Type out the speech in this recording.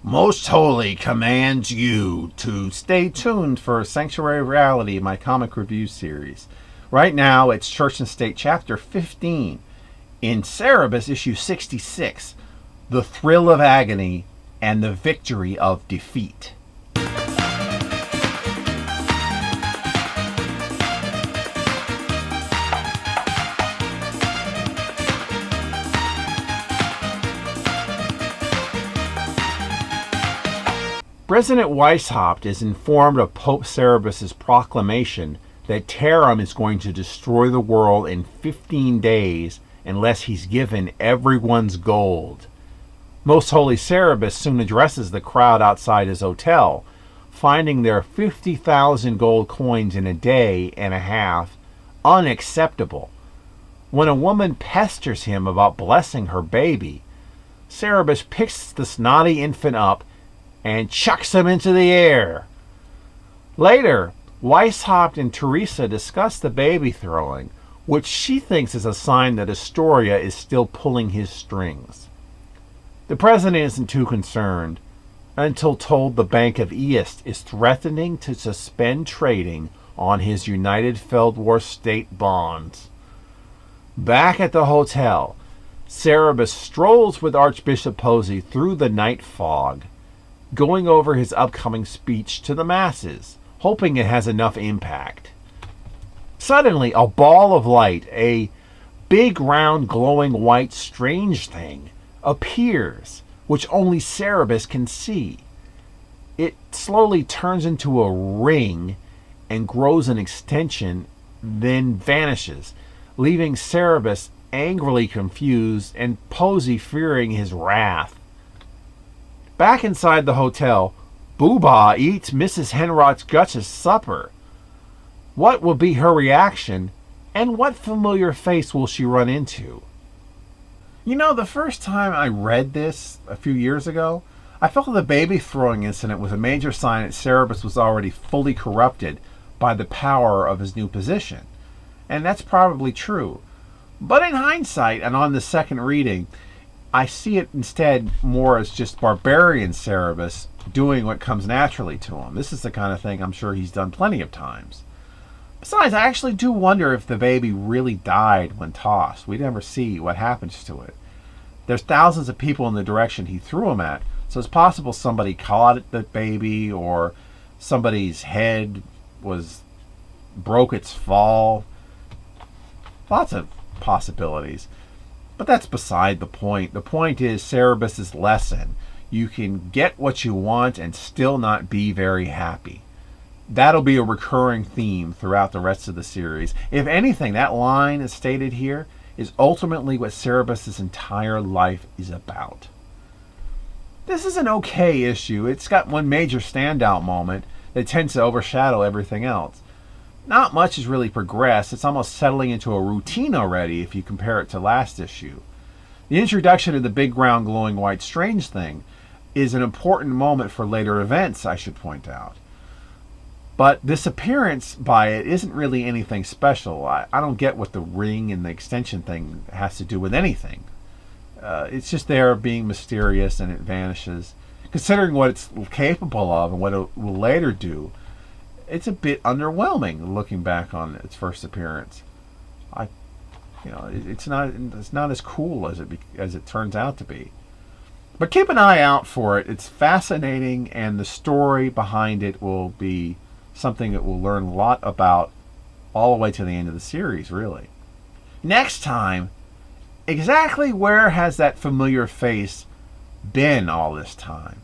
Most Holy commands you to stay tuned for Sanctuary of Reality, my comic review series. Right now, it's Church and State Chapter 15. In Cerebus, issue 66, The Thrill of Agony and the Victory of Defeat. President Weishaupt is informed of Pope Cerebus' proclamation that Tarum is going to destroy the world in 15 days unless he's given everyone's gold. Most Holy Cerebus soon addresses the crowd outside his hotel, finding their 50,000 gold coins in a day and a half unacceptable. When a woman pesters him about blessing her baby, Cerebus picks the snotty infant up and chucks him into the air. Later, Weishaupt and Teresa discuss the baby throwing, which she thinks is a sign that Astoria is still pulling his strings. The president isn't too concerned until told the Bank of East is threatening to suspend trading on his United Feldwar state bonds. Back at the hotel, Cerebus strolls with Archbishop Posey through the night fog, going over his upcoming speech to the masses, hoping it has enough impact. Suddenly, a ball of light, a big, round, glowing white strange thing, appears, which only Cerebus can see. It slowly turns into a ring and grows an extension, then vanishes, leaving Cerebus angrily confused and Posey fearing his wrath. Back inside the hotel, Booba eats Mrs. Henrott's Guts' supper. What will be her reaction, and what familiar face will she run into? You know, the first time I read this a few years ago, I felt the baby throwing incident was a major sign that Cerebus was already fully corrupted by the power of his new position. And that's probably true. But in hindsight, and on the second reading, I see it instead more as just barbarian Cerebus doing what comes naturally to him. This is the kind of thing I'm sure he's done plenty of times. Besides, I actually do wonder if the baby really died when tossed. We never see what happens to it. There's thousands of people in the direction he threw him at, so it's possible somebody caught the baby or somebody's head broke its fall. Lots of possibilities. But that's beside the point. The point is Cerebus' lesson. You can get what you want and still not be very happy. That'll be a recurring theme throughout the rest of the series. If anything, that line is stated here is ultimately what Cerebus' entire life is about. This is an okay issue. It's got one major standout moment that tends to overshadow everything else. Not much has really progressed. It's almost settling into a routine already if you compare it to last issue. The introduction of the big round glowing white strange thing is an important moment for later events, I should point out. But this appearance by it isn't really anything special. I don't get what the ring and the extension thing has to do with anything. It's just there being mysterious and it vanishes. Considering what it's capable of and what it will later do, it's a bit underwhelming looking back on its first appearance. It's not as cool as it turns out to be. But keep an eye out for it. It's fascinating, and the story behind it will be something that we'll learn a lot about all the way to the end of the series, really. Next time, exactly where has that familiar face been all this time?